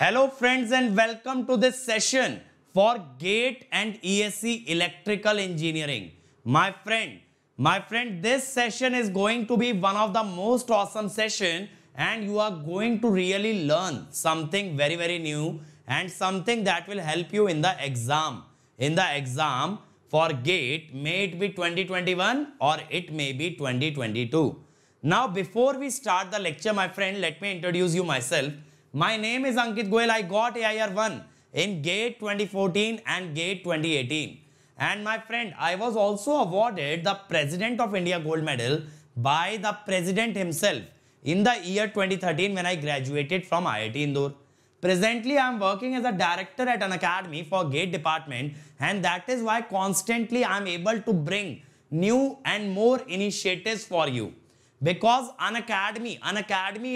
Hello friends and welcome to this session for GATE and ESE Electrical Engineering. My friend, this session is going to be one of the most awesome session and you are going to really learn something very new and something that will help you in the exam. In the exam for GATE, may it be 2021 or it may be 2022. Now before we start the lecture, my friend, let me introduce you myself. My name is Ankit Goyal. I got AIR1 in GATE 2014 and GATE 2018. And my friend, I was also awarded the President of India Gold Medal by the President himself in the year 2013 when I graduated from IIT Indore. Presently, I am working as a director at an academy for GATE department, and that is why constantly I am able to bring new and more initiatives for you. Because an academy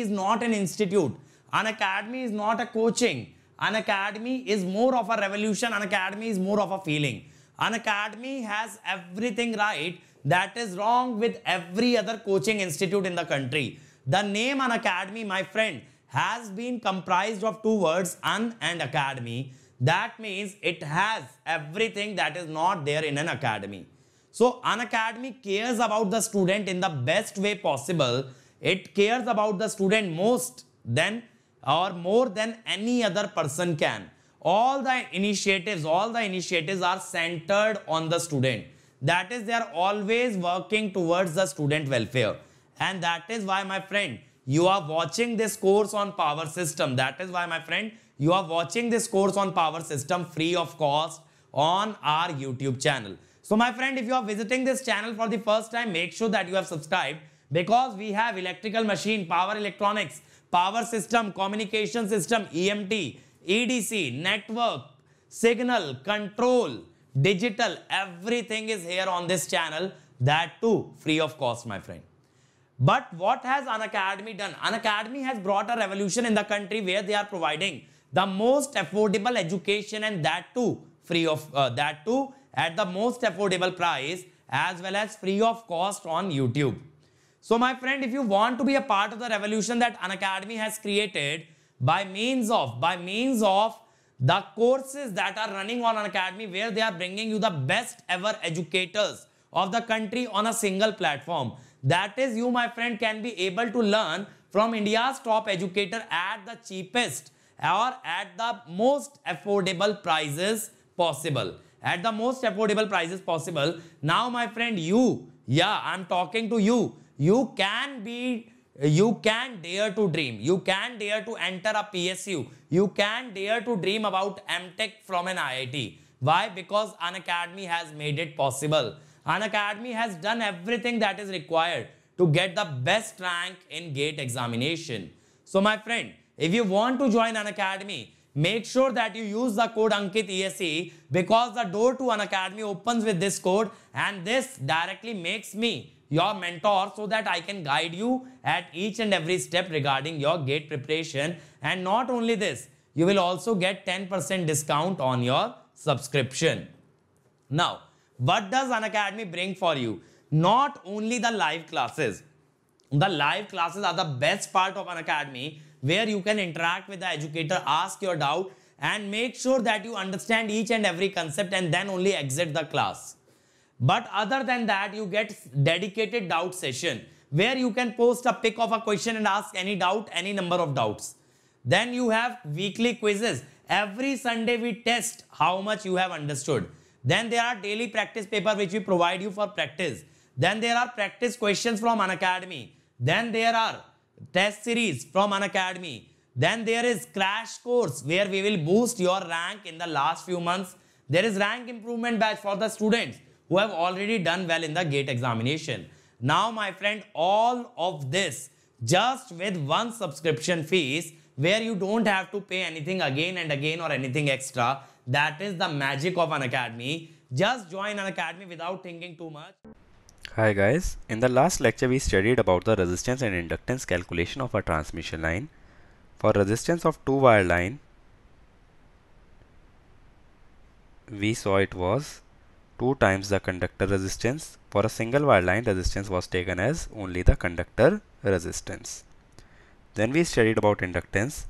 is not an institute. An academy is not a coaching. An academy is more of a revolution. An academy is more of a feeling. An academy has everything right that is wrong with every other coaching institute in the country. The name An Academy, my friend, has been comprised of two words, un and academy. That means it has everything that is not there in an academy. So An Academy cares about the student in the best way possible. It cares about the student most than or more than any other person can. All the initiatives are centered on the student. That is, they are always working towards the student welfare. And that is why, my friend, you are watching this course on power system. That is why, my friend, you are watching this course on power system free of cost on our YouTube channel. So, my friend, if you are visiting this channel for the first time, make sure that you have subscribed, because we have electrical machine, power electronics, power system, communication system, EMT, EDC, network, signal, control, digital, everything is here on this channel, that too free of cost, my friend. But what has An Academy done? An Academy has brought a revolution in the country where they are providing the most affordable education, and that too free of that too at the most affordable price as well as free of cost on YouTube. So my friend, if you want to be a part of the revolution that An Academy has created by means of the courses that are running on An Academy, where they are bringing you the best ever educators of the country on a single platform. That is, you, my friend, can be able to learn from India's top educator at the cheapest or at the most affordable prices possible. At the most affordable prices possible. Now, my friend, I'm talking to you. You can dare to dream. You can dare to enter a PSU. You can dare to dream about MTech from an IIT. Why? Because An Academy has made it possible. An Academy has done everything that is required to get the best rank in GATE examination. So my friend, if you want to join An Academy, make sure that you use the code Ankit ESE, because the door to An Academy opens with this code, and this directly makes me your mentor so that I can guide you at each and every step regarding your GATE preparation. And not only this, you will also get 10% discount on your subscription. Now, what does An Academy bring for you? Not only the live classes. The live classes are the best part of An Academy, where you can interact with the educator, ask your doubt, and make sure that you understand each and every concept and then only exit the class. But other than that, you get dedicated doubt session, where you can post a pic of a question and ask any doubt, any number of doubts. Then you have weekly quizzes. Every Sunday we test how much you have understood. Then there are daily practice paper which we provide you for practice. Then there are practice questions from An Academy. Then there are test series from An Academy. Then there is crash course where we will boost your rank in the last few months. There is rank improvement batch for the students who have already done well in the GATE examination. Now, my friend, all of this just with one subscription fees, where you don't have to pay anything again and again or anything extra. That is the magic of An Academy. Just join An Academy without thinking too much. Hi guys, in the last lecture we studied about the resistance and inductance calculation of a transmission line. For resistance of two-wire line, we saw it was 2 times the conductor resistance. For a single wire line, resistance was taken as only the conductor resistance. Then we studied about inductance.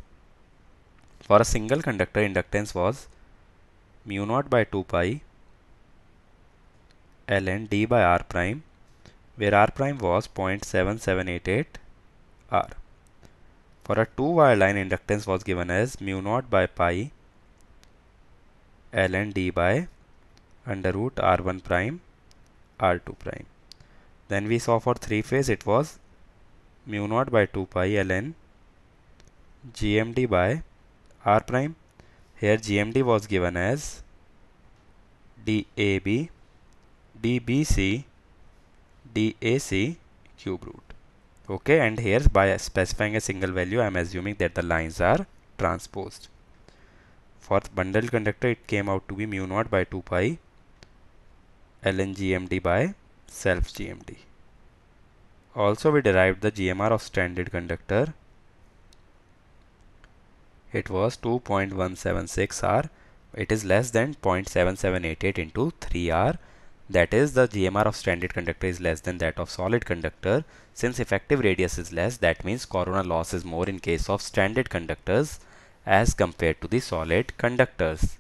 For a single conductor, inductance was mu naught by 2 pi ln d by r prime, where r prime was 0.7788 r. For a two-wire line, inductance was given as mu naught by pi ln d by under root r1 prime r2 prime. Then we saw for three-phase it was mu naught by 2 pi ln gmd by r prime. Here gmd was given as dab, dbc, dac cube root. Okay, and here by specifying a single value, I am assuming that the lines are transposed. For bundled conductor, it came out to be mu naught by 2 pi ln gmd by self gmd. Also, we derived the GMR of standard conductor. It was 2.176 R. It is less than 0.7788 into 3 R. That is, the GMR of standard conductor is less than that of solid conductor. Since effective radius is less, that means corona loss is more in case of standard conductors as compared to the solid conductors.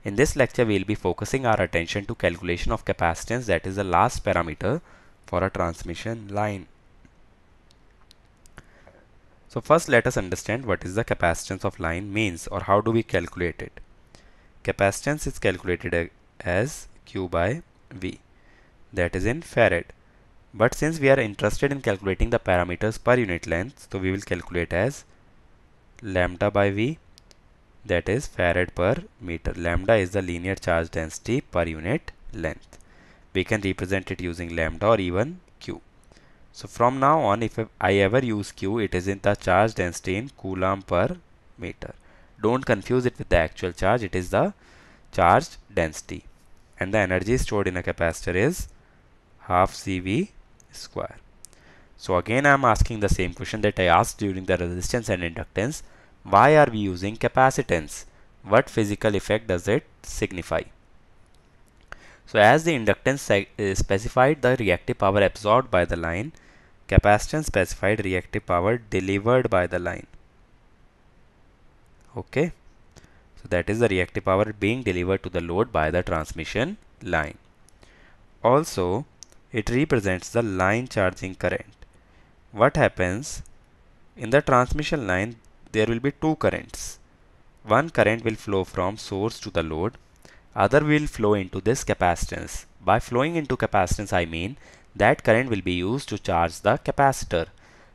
In this lecture, we will be focusing our attention to calculation of capacitance, that is the last parameter for a transmission line. So first let us understand what is the capacitance of line means, or how do we calculate it. Capacitance is calculated as Q by V, that is in farad. But since we are interested in calculating the parameters per unit length, so we will calculate as lambda by V, that is farad per meter. Lambda is the linear charge density per unit length. We can represent it using lambda or even Q. So from now on, if I ever use Q, it is in the charge density in coulomb per meter. Don't confuse it with the actual charge, it is the charge density. And the energy stored in a capacitor is half CV square. So again I am asking the same question that I asked during the resistance and inductance. Why are we using capacitance? What physical effect does it signify? So as the inductance specified the reactive power absorbed by the line, capacitance specified reactive power delivered by the line. Okay. So that is the reactive power being delivered to the load by the transmission line. Also, it represents the line charging current. What happens in the transmission line? There will be two currents. One current will flow from source to the load, other will flow into this capacitance. By flowing into capacitance, I mean that current will be used to charge the capacitor.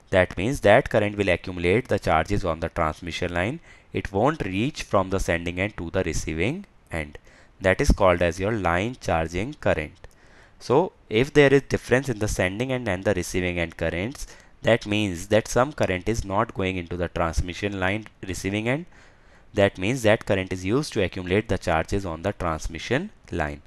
That means that current will accumulate the charges on the transmission line. It won't reach from the sending end to the receiving end. That is called as your line charging current. So if there is difference in the sending end and the receiving end currents, that means that some current is not going into the transmission line receiving end. That means that current is used to accumulate the charges on the transmission line.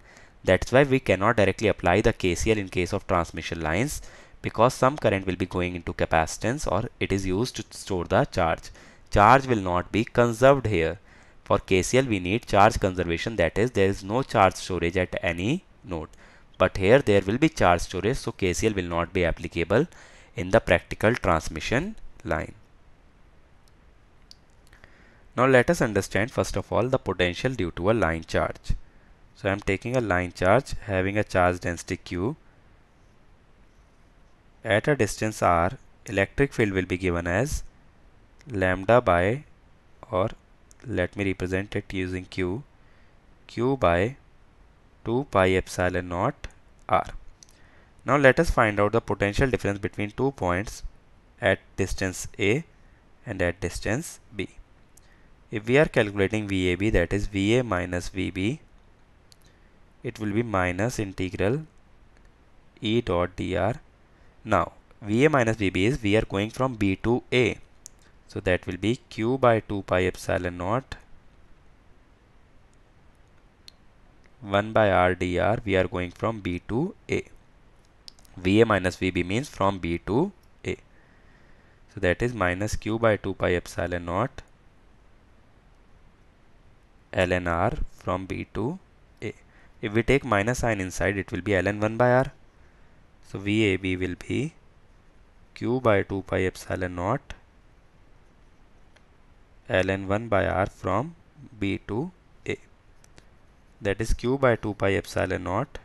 That's why we cannot directly apply the KCL in case of transmission lines, because some current will be going into capacitance or it is used to store the charge. Charge will not be conserved here. For KCL we need charge conservation, that is there is no charge storage at any node. But here there will be charge storage, so KCL will not be applicable in the practical transmission line. Now let us understand first of all the potential due to a line charge. So I am taking a line charge having a charge density Q. At a distance r, electric field will be given as lambda by, or let me represent it using Q, Q by 2 pi epsilon naught r. Now let us find out the potential difference between 2 points at distance A and at distance B. If we are calculating VAB, that is VA minus VB, it will be minus integral E dot dr. Now VA minus VB is we are going from B to A, so that will be Q by 2 pi epsilon naught 1 by r dr. We are going from B to A. VA minus VB means from B to A. So that is minus Q by 2 pi epsilon naught ln r from B to A. If we take minus sign inside, it will be ln 1 by r. So VAB will be Q by 2 pi epsilon naught ln 1 by r from B to A. That is q by 2 pi epsilon naught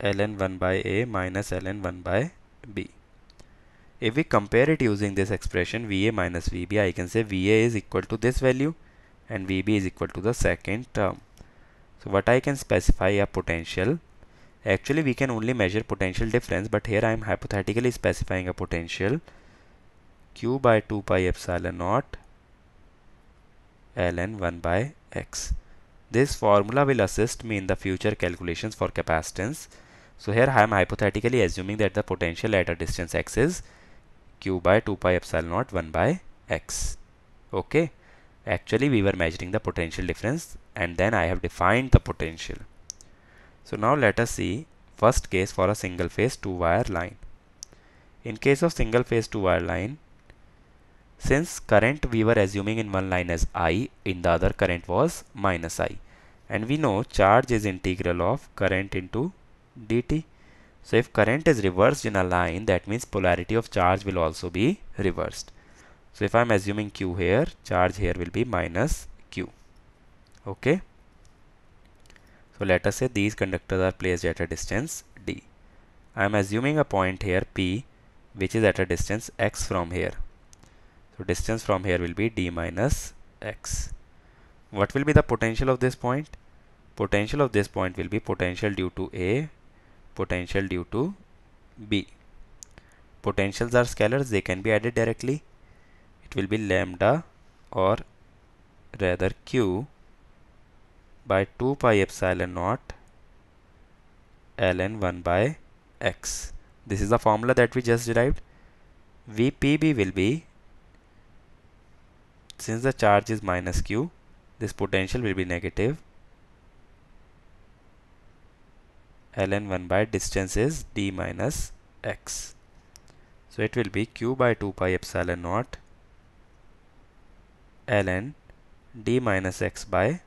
ln 1 by A minus ln 1 by B. If we compare it using this expression VA minus VB, I can say VA is equal to this value and VB is equal to the second term. So what I can specify a potential. Actually we can only measure potential difference, but here I am hypothetically specifying a potential q by 2 pi epsilon naught ln 1 by x. This formula will assist me in the future calculations for capacitance. So here I am hypothetically assuming that the potential at a distance x is q by 2 pi epsilon naught 1 by x. Okay. Actually we were measuring the potential difference and then I have defined the potential. So now let us see first case for a single phase 2-wire line. In case of single phase 2-wire line, since current we were assuming in one line as I, in the other current was minus I, and we know charge is integral of current into dt. So if current is reversed in a line, that means polarity of charge will also be reversed. So if I am assuming q here, charge here will be minus q. Okay. So let us say these conductors are placed at a distance d. I am assuming a point here P which is at a distance x from here. So distance from here will be d minus x. What will be the potential of this point? Potential of this point will be potential due to A, potential due to B. Potentials are scalars, they can be added directly. It will be lambda or rather q by 2 pi epsilon naught ln 1 by x. This is the formula that we just derived. VPB will be, since the charge is minus q, this potential will be negative ln 1 by distance is d minus x. So it will be q by 2 pi epsilon naught ln d minus x by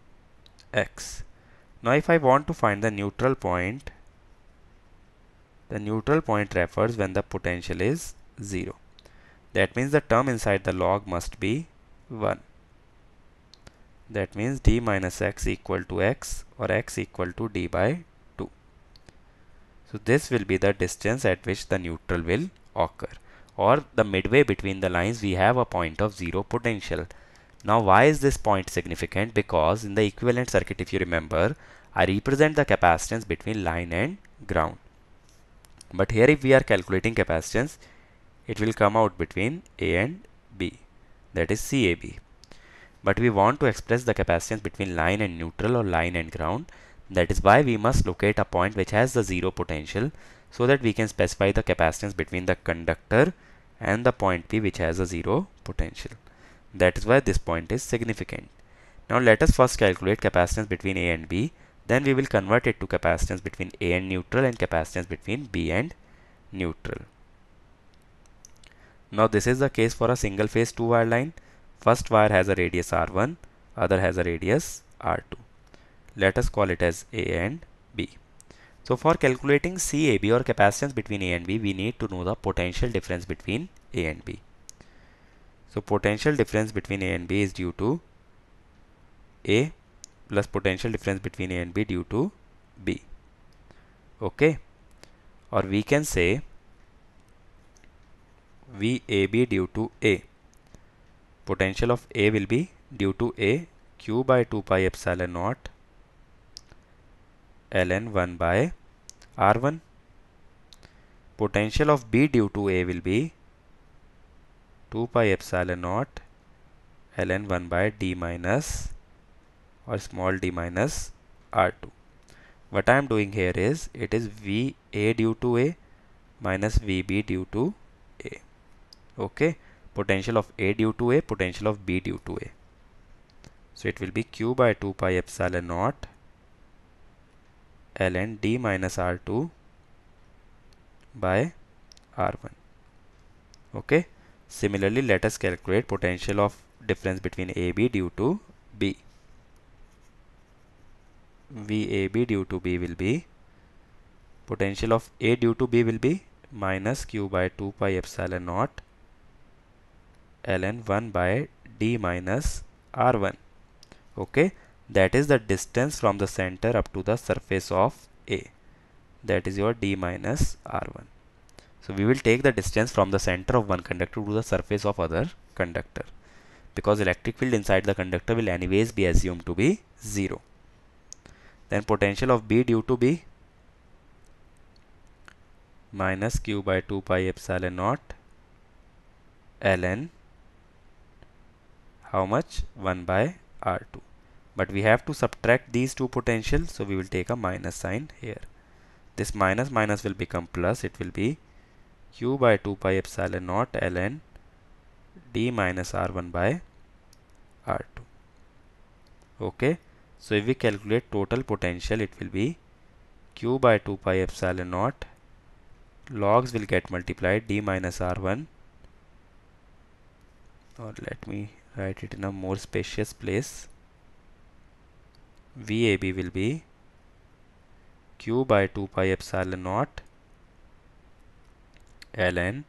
x. Now if I want to find the neutral point refers when the potential is 0. That means the term inside the log must be 1. That means d minus x equal to x or x equal to d by 2. So this will be the distance at which the neutral will occur, or the midway between the lines we have a point of 0 potential. Now why is this point significant? Because in the equivalent circuit, if you remember, I represent the capacitance between line and ground. But here if we are calculating capacitance, it will come out between A and B, that is CAB. But we want to express the capacitance between line and neutral or line and ground. That is why we must locate a point which has the 0 potential, so that we can specify the capacitance between the conductor and the point P which has a 0 potential. That is why this point is significant. Now let us first calculate capacitance between A and B. Then we will convert it to capacitance between A and neutral and capacitance between B and neutral. Now this is the case for a single phase 2-wire line. First wire has a radius R1, other has a radius R2. Let us call it as A and B. So for calculating CAB or capacitance between A and B, we need to know the potential difference between A and B. So potential difference between A and B is due to A plus potential difference between A and B due to B. Okay. Or we can say VAB due to A. Potential of A will be due to A q by 2 pi epsilon naught ln 1 by R1. Potential of B due to A will be 2 pi epsilon naught ln 1 by d minus or small d minus R2. What I am doing here is, it is VA due to A minus VB due to A. Okay. Potential of A due to A, potential of B due to A. So it will be q by 2 pi epsilon naught ln d minus R2 by R1. Okay. Similarly, let us calculate potential of difference between AB due to B. VAB due to B will be, potential of A due to B will be minus q by 2 pi epsilon naught ln 1 by d minus r1. Okay, that is the distance from the center up to the surface of A. That is your d minus r1. So we will take the distance from the center of one conductor to the surface of other conductor, because electric field inside the conductor will anyways be assumed to be 0. Then potential of B due to B minus q by 2 pi epsilon naught ln how much? 1 by r2. But we have to subtract these two potentials, so we will take a minus sign here. This minus minus will become plus. It will be q by 2 pi epsilon naught ln d minus r1 by r2. Okay, so if we calculate total potential, it will be q by 2 pi epsilon naught, logs will get multiplied, d minus r1, or let me write it in a more spacious place. VAB will be q by 2 pi epsilon naught ln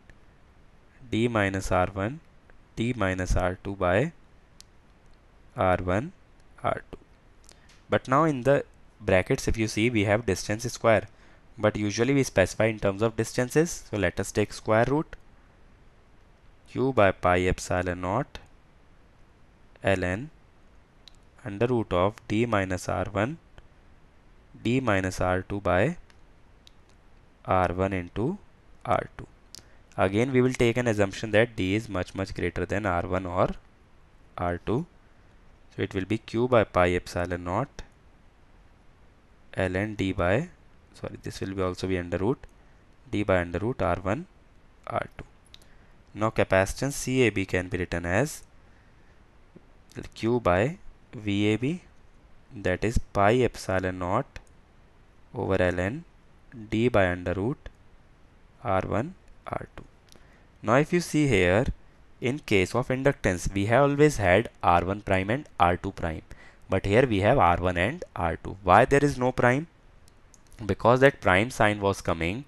d minus r1 d minus r2 by r1 r2. But now in the brackets, if you see, we have distance square, but usually we specify in terms of distances. So let us take square root q by pi epsilon naught ln under root of d minus r1 d minus r2 by r1 into r2. Again we will take an assumption that d is much greater than r1 or r2. So it will be q by pi epsilon naught ln d by, sorry, this will be also be under root d by under root r1 r2. Now capacitance CAB can be written as q by VAB, that is pi epsilon naught over ln d by under root r1 r2. Now if you see here, in case of inductance, we have always had r1 prime and r2 prime, but here we have r1 and r2. Why there is no prime? Because that prime sign was coming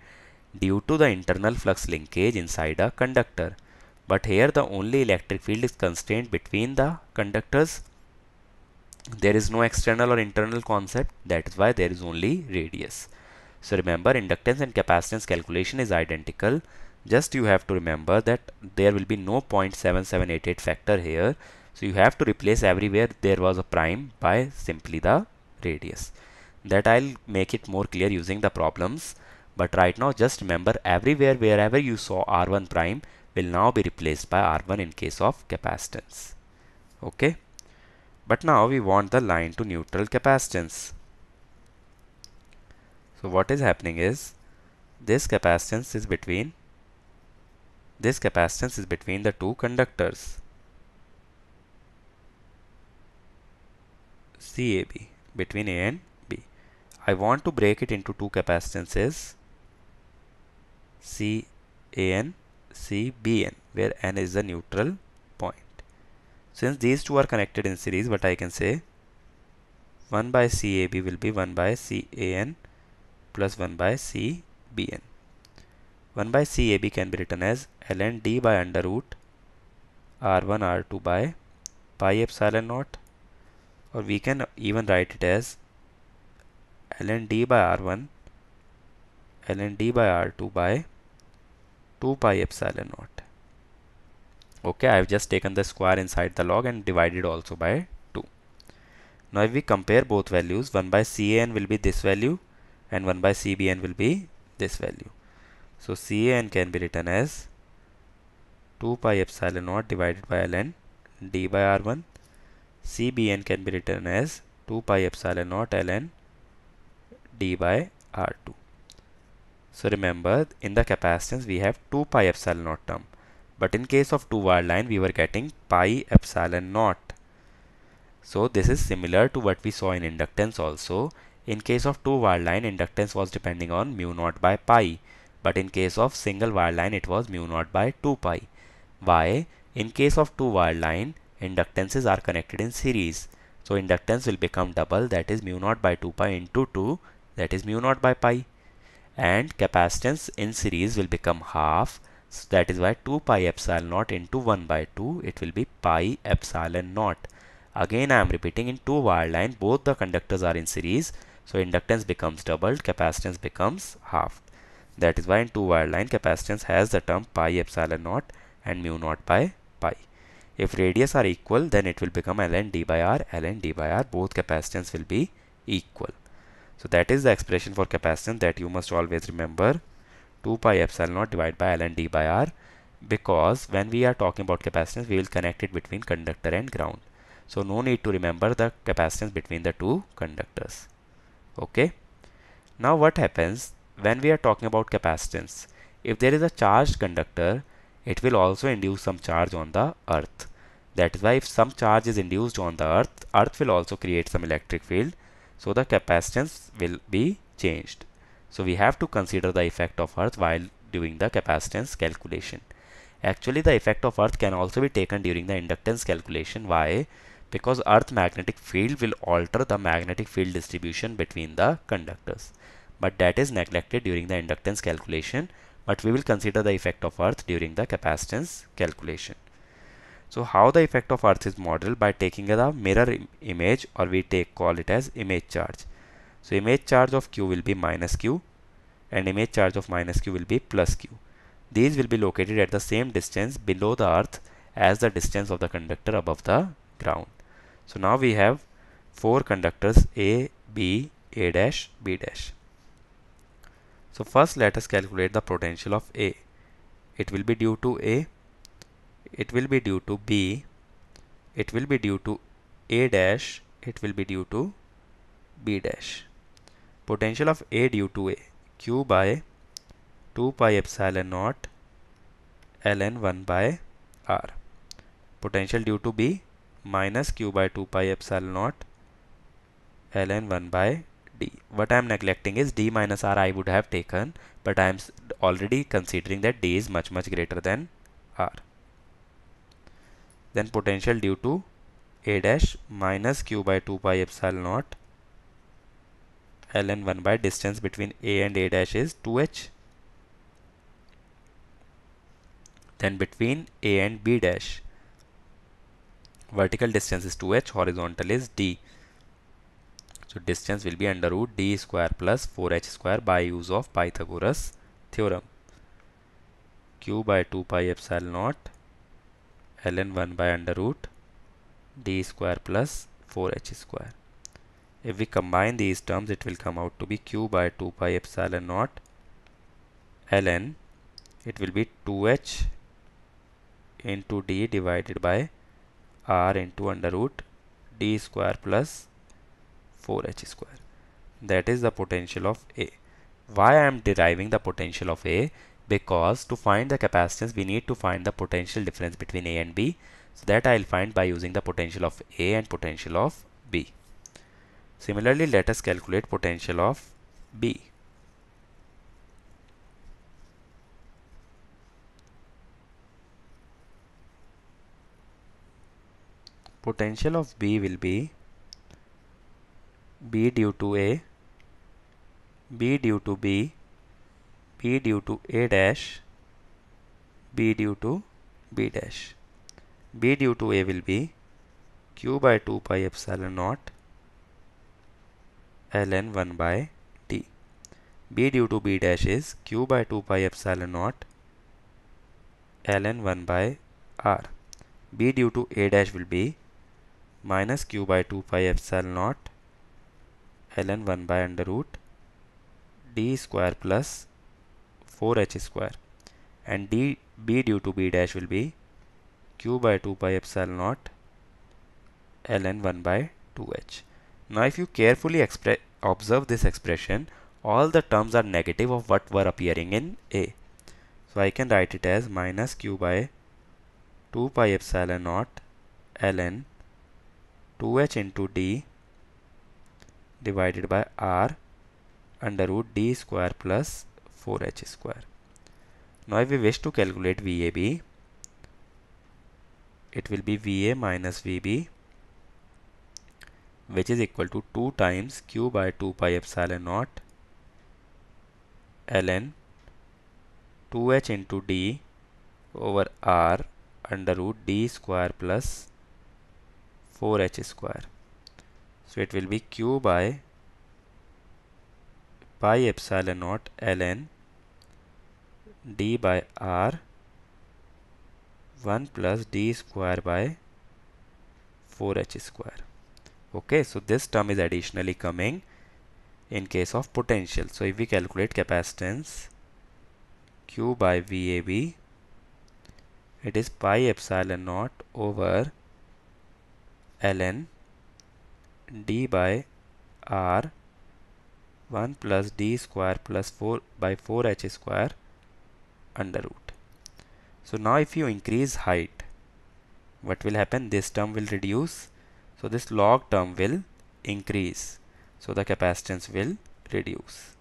due to the internal flux linkage inside a conductor, but here the only electric field is constrained between the conductors. There is no external or internal concept. That is why there is only radius. So remember, inductance and capacitance calculation is identical. Just you have to remember that there will be no 0.7788 factor here. So you have to replace everywhere there was a prime by simply the radius. That I'll make it more clear using the problems. But right now just remember, everywhere wherever you saw r1 prime will now be replaced by r1 in case of capacitance. Okay. But now we want the line to neutral capacitance. So what is happening is, this capacitance is between the two conductors CAB, between A and B. I want to break it into two capacitances, CAN, CBN, where N is the neutral point. Since these two are connected in series, what I can say, 1 by CAB will be 1 by CAN plus 1 by CBN. 1 by CAB can be written as ln d by under root r1 r2 by pi epsilon naught, or we can even write it as ln d by r1 ln d by r2 by 2 pi epsilon naught. Okay, I have just taken the square inside the log and divided also by 2. Now if we compare both values, 1 by CAN will be this value and 1 by CBN will be this value. So CAN can be written as 2 pi epsilon naught divided by ln d by r1. CBN can be written as 2 pi epsilon naught ln d by r2. So remember, in the capacitance we have 2 pi epsilon naught term, but in case of two wire line we were getting pi epsilon naught. So this is similar to what we saw in inductance also. In case of two wire line, inductance was depending on mu naught by pi, but in case of single wire line it was mu naught by 2 pi. Why? In case of two wire line, inductances are connected in series, so inductance will become double, that is mu naught by 2 pi into 2, that is mu naught by pi, and capacitance in series will become half, So that is why 2 pi epsilon naught into 1 by 2, it will be pi epsilon naught. Again I am repeating, in two wire line both the conductors are in series, so inductance becomes doubled, capacitance becomes half. That is why in two wire line capacitance has the term pi epsilon naught and mu naught by pi. If radius are equal, then it will become ln d by r, ln d by r, both capacitance will be equal. So that is the expression for capacitance that you must always remember, 2 pi epsilon naught divided by ln d by r, because when we are talking about capacitance, we will connect it between conductor and ground. So no need to remember the capacitance between the two conductors. Okay. Now what happens when we are talking about capacitance? If there is a charged conductor, it will also induce some charge on the earth. That is why if some charge is induced on the earth will also create some electric field. So the capacitance will be changed. So we have to consider the effect of earth while doing the capacitance calculation. Actually, the effect of earth can also be taken during the inductance calculation. Why? Because earth magnetic field will alter the magnetic field distribution between the conductors. But that is neglected during the inductance calculation. But we will consider the effect of earth during the capacitance calculation. So how the effect of earth is modeled? By taking a mirror image, or we call it as image charge. So image charge of q will be minus q and image charge of minus q will be plus q. These will be located at the same distance below the earth as the distance of the conductor above the ground. So now we have four conductors A, B, A dash, B dash. So first let us calculate the potential of A. It will be due to A, it will be due to B, it will be due to A dash, it will be due to B dash. Potential of A due to A, q by 2 pi epsilon naught ln 1 by r. Potential due to B, minus q by 2 pi epsilon naught ln 1 by d. What I am neglecting is d minus r I would have taken, but I am already considering that d is much greater than r. Then potential due to A dash minus q by 2 pi epsilon naught ln 1 by distance between A and A dash is 2h. Then between A and B dash, vertical distance is 2h, horizontal is d. So distance will be under root d square plus 4h square by use of Pythagoras theorem. Q by 2 pi epsilon naught ln 1 by under root d square plus 4h square. If we combine these terms, it will come out to be q by 2 pi epsilon naught ln, it will be 2h into d divided by r into under root d square plus 4h square. That is the potential of A. Why I am deriving the potential of A? Because to find the capacitance, we need to find the potential difference between A and B. So that I will find by using the potential of A and potential of B. Similarly, let us calculate potential of B. Potential of B will be B due to A, B due to B, B due to A dash, B due to B dash. B due to A will be q by 2 pi epsilon naught ln 1 by d. B due to B dash is q by 2 pi epsilon naught ln 1 by r. B due to A dash will be minus q by 2 pi epsilon naught ln 1 by under root d square plus 4h square, and B due to B dash will be q by 2 pi epsilon naught ln 1 by 2h. Now if you carefully observe this expression, all the terms are negative of what were appearing in A. So I can write it as minus q by 2 pi epsilon naught ln 2h into d divided by r under root d square plus 4h square. Now if we wish to calculate VAB, it will be VA minus VB, which is equal to 2 times q by 2 pi epsilon naught ln 2h into d over r under root d square plus 4h square. So it will be q by pi epsilon naught ln d by r 1 plus d square by 4h square. Okay, so this term is additionally coming in case of potential. So if we calculate capacitance q by VAB, it is pi epsilon naught over ln d by r 1 plus d square plus 4 by 4h square under root. So now if you increase height, what will happen? This term will reduce. So this log term will increase. So the capacitance will reduce.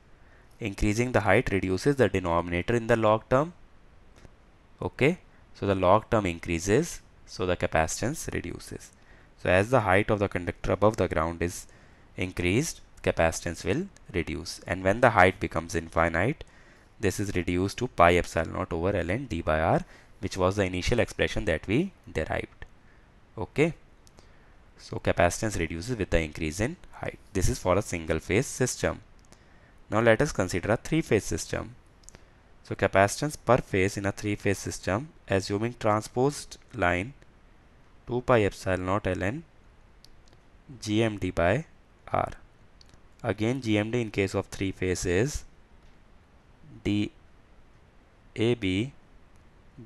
Increasing the height reduces the denominator in the log term. Okay. So the log term increases. So the capacitance reduces. So as the height of the conductor above the ground is increased, capacitance will reduce. And when the height becomes infinite, this is reduced to pi epsilon naught over ln d by r, which was the initial expression that we derived. Okay. So capacitance reduces with the increase in height. This is for a single phase system. Now let us consider a three-phase system. So capacitance per phase in a three-phase system, assuming transposed line 2 pi epsilon naught ln GMD by R. Again GMD in case of three phase is DAB,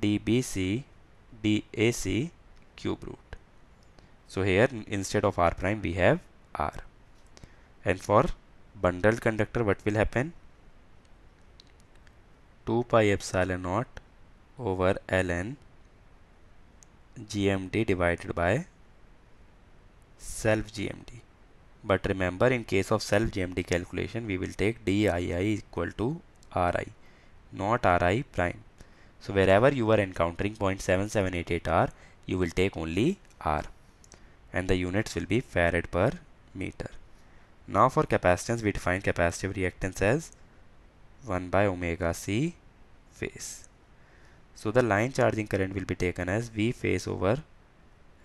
DBC, DAC cube root. So here instead of R prime we have R. And for bundled conductor what will happen? 2 pi epsilon naught over ln GMD divided by self GMD. But remember, in case of self GMD calculation, we will take DII equal to RI, not RI prime. So wherever you are encountering 0.7788 R, you will take only R. And the units will be farad per meter. Now for capacitance, we define capacitive reactance as 1 by omega C phase. So the line charging current will be taken as V phase over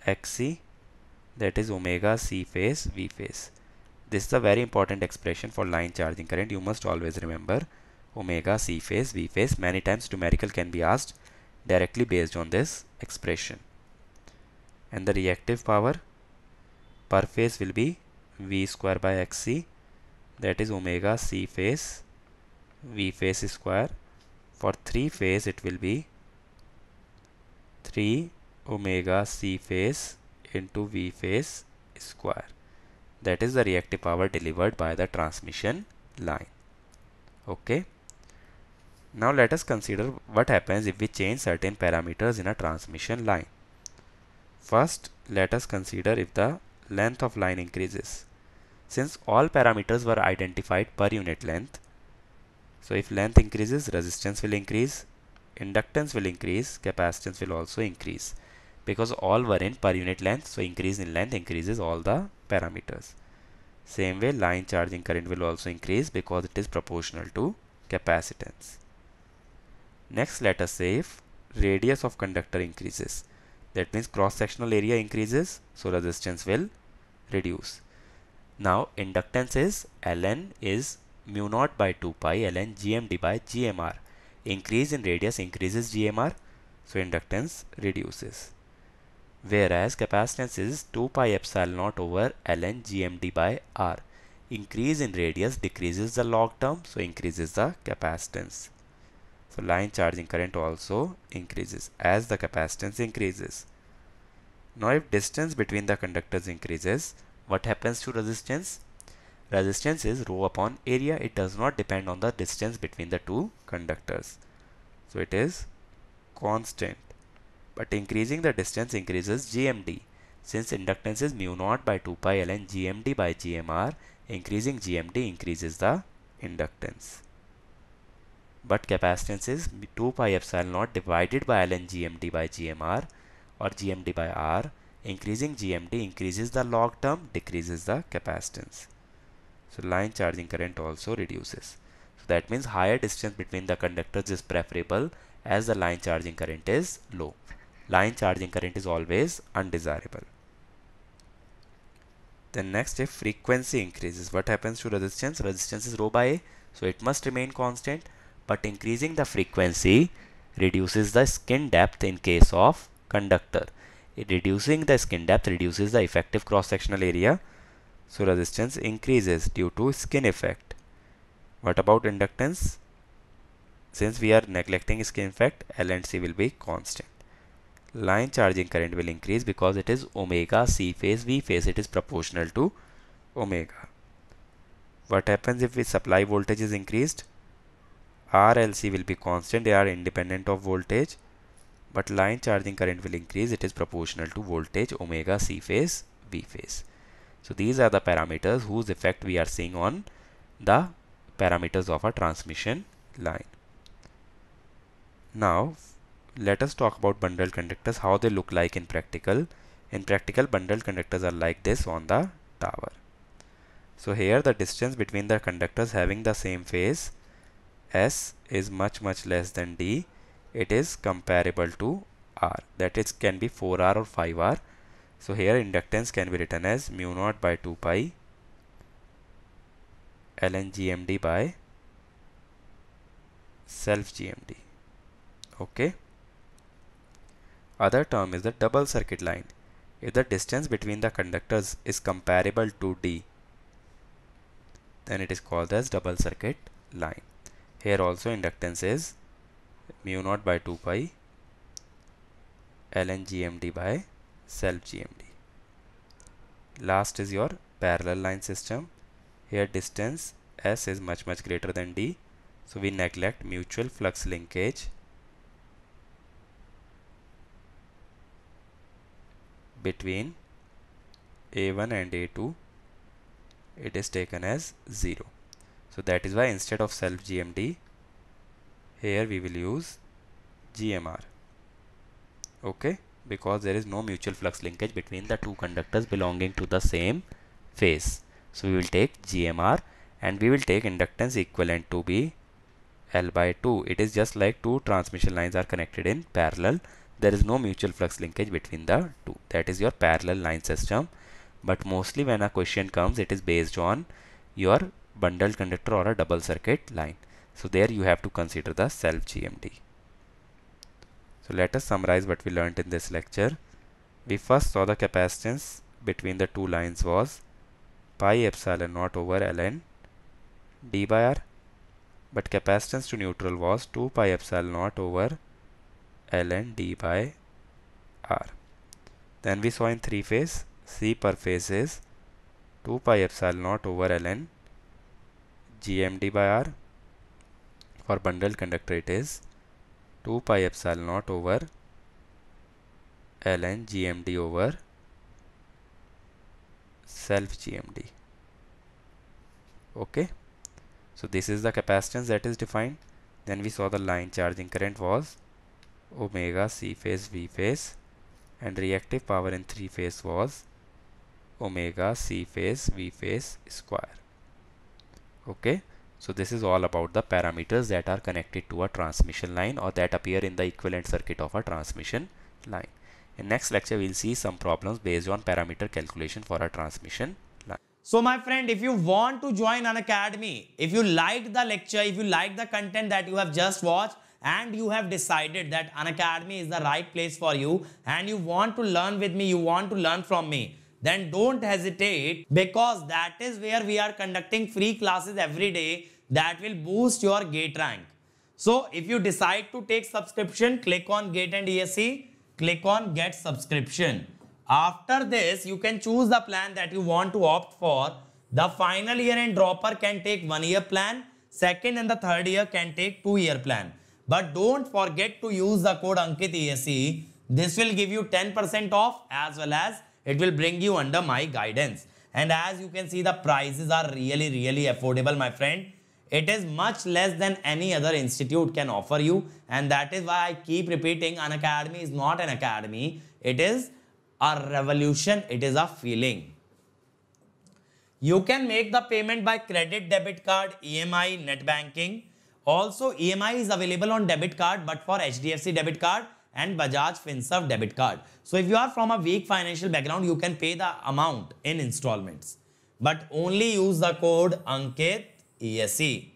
XC, that is omega C phase V phase. This is a very important expression for line charging current. You must always remember omega C phase V phase. Many times numerical can be asked directly based on this expression. And the reactive power per phase will be V square by XC, that is omega C phase V phase square. For three phase it will be 3 omega C phase into V phase square. That is the reactive power delivered by the transmission line. Okay. Now let us consider what happens if we change certain parameters in a transmission line. First, let us consider if the length of line increases. Since all parameters were identified per unit length, so if length increases, resistance will increase, inductance will increase, capacitance will also increase. Because all were in per unit length, so increase in length increases all the parameters. Same way, line charging current will also increase because it is proportional to capacitance. Next, let us say if radius of conductor increases, that means cross-sectional area increases, so resistance will reduce. Now inductance is ln is mu naught by 2 pi ln GMD by GMR. Increase in radius increases GMR, so inductance reduces. Whereas capacitance is 2 pi epsilon naught over ln GMD by R. Increase in radius decreases the log term, so increases the capacitance. So line charging current also increases as the capacitance increases. Now if distance between the conductors increases, what happens to resistance? Resistance is rho upon area. It does not depend on the distance between the two conductors. So it is constant. But increasing the distance increases GMD. Since inductance is mu naught by 2 pi ln GMD by GMR, increasing GMD increases the inductance. But capacitance is 2 pi epsilon naught divided by ln GMD by GMR or GMD by R. Increasing GMD increases the log term, decreases the capacitance. So line charging current also reduces. So that means higher distance between the conductors is preferable as the line charging current is low. Line charging current is always undesirable. Then next, if frequency increases, what happens to resistance? Resistance is rho by A, so it must remain constant, but increasing the frequency reduces the skin depth in case of conductor. Reducing the skin depth reduces the effective cross-sectional area, so resistance increases due to skin effect. What about inductance? Since we are neglecting skin effect, L and C will be constant. Line charging current will increase because it is omega C phase V phase. It is proportional to omega. What happens if the supply voltage is increased? R, L, C will be constant. They are independent of voltage. But line charging current will increase. It is proportional to voltage omega C phase V phase. So these are the parameters whose effect we are seeing on the parameters of a transmission line. Now let us talk about bundled conductors, how they look like in practical. In practical, bundled conductors are like this on the tower. So here the distance between the conductors having the same phase S is much less than D. It is comparable to R, that is can be 4R or 5R. So here inductance can be written as mu naught by 2 pi ln GMD by self GMD. Okay. Other term is the double circuit line. If the distance between the conductors is comparable to D, then it is called as double circuit line. Here also inductance is mu naught by 2 pi ln GMD by self GMD. Last is your parallel line system. Here distance S is much greater than D, so we neglect mutual flux linkage between A1 and A2. It is taken as 0. So that is why instead of self GMD, here we will use GMR. Okay, because there is no mutual flux linkage between the two conductors belonging to the same phase. So we will take GMR and we will take inductance equivalent to be L by 2. It is just like two transmission lines are connected in parallel. There is no mutual flux linkage between the two. That is your parallel line system. But mostly when a question comes, it is based on your bundled conductor or a double circuit line. So there you have to consider the self GMD. So let us summarize what we learned in this lecture. We first saw the capacitance between the two lines was pi epsilon naught over ln D by R. But capacitance to neutral was 2 pi epsilon naught over ln D by R. Then we saw in three phase, C per phase is 2 pi epsilon naught over ln GMD by R. For bundled conductor it is 2 pi epsilon naught over ln GMD over self GMD. Okay. So this is the capacitance that is defined. Then we saw the line charging current was omega C phase V phase, and reactive power in three phase was omega C phase V phase square. Okay. So this is all about the parameters that are connected to a transmission line or that appear in the equivalent circuit of a transmission line. In next lecture, we will see some problems based on parameter calculation for a transmission line. So my friend, if you want to join Unacademy, if you liked the lecture, if you like the content that you have just watched and you have decided that Unacademy is the right place for you and you want to learn with me, you want to learn from me, then don't hesitate, because that is where we are conducting free classes every day that will boost your GATE rank. So if you decide to take subscription, click on GATE and ESE, click on get subscription. After this, you can choose the plan that you want to opt for. The final year and dropper can take 1 year plan. Second and the third year can take 2 year plan. But don't forget to use the code Ankit ESE. This will give you 10% off as well as it will bring you under my guidance. And as you can see, the prices are really affordable, my friend. It is much less than any other institute can offer you. And that is why I keep repeating, Unacademy is not an academy. It is a revolution. It is a feeling. You can make the payment by credit, debit card, EMI, net banking, Also, EMI is available on debit card, but for HDFC debit card and Bajaj Finserv debit card. So if you are from a weak financial background, you can pay the amount in installments, but only use the code Ankit ESE.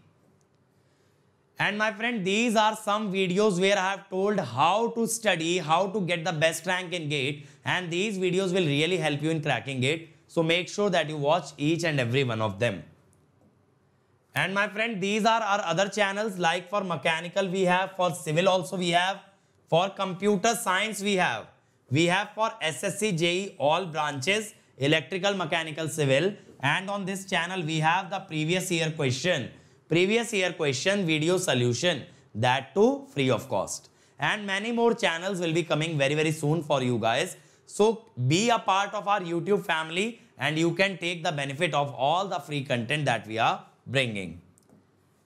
And my friend, these are some videos where I have told how to study, how to get the best rank in GATE, and these videos will really help you in cracking GATE. So make sure that you watch each and every one of them. And my friend, these are our other channels, like for mechanical we have, for civil also we have, for computer science we have for SSC, JEE, all branches, electrical, mechanical, civil. And on this channel we have the previous year question video solution, that too free of cost. And many more channels will be coming very soon for you guys. So be a part of our YouTube family and you can take the benefit of all the free content that we are bringing.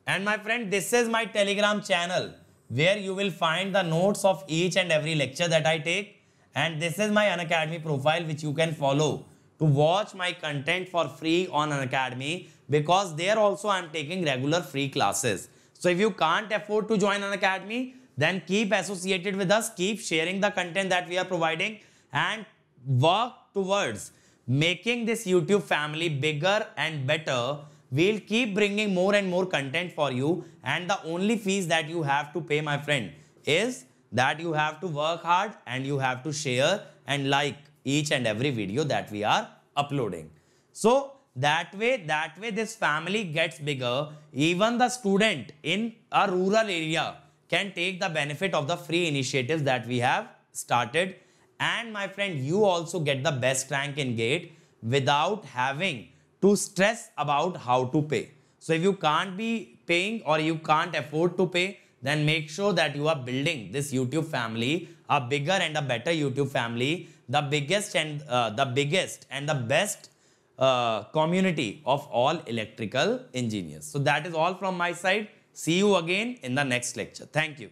And my friend, this is my Telegram channel where you will find the notes of each and every lecture that I take. And this is my Unacademy profile which you can follow to watch my content for free on Unacademy, because there also I am taking regular free classes. So if you can't afford to join Unacademy, then keep associated with us, keep sharing the content that we are providing, and work towards making this YouTube family bigger and better. We'll keep bringing more and more content for you, and the only fees that you have to pay, my friend, is that you have to work hard and you have to share and like each and every video that we are uploading. So that way this family gets bigger. Even the student in a rural area can take the benefit of the free initiatives that we have started. And my friend, you also get the best rank in GATE without having to stress about how to pay. So if you can't be paying or you can't afford to pay, then make sure that you are building this YouTube family, a bigger and a better YouTube family, the biggest and the best community of all electrical engineers. So that is all from my side. See you again in the next lecture. Thank you.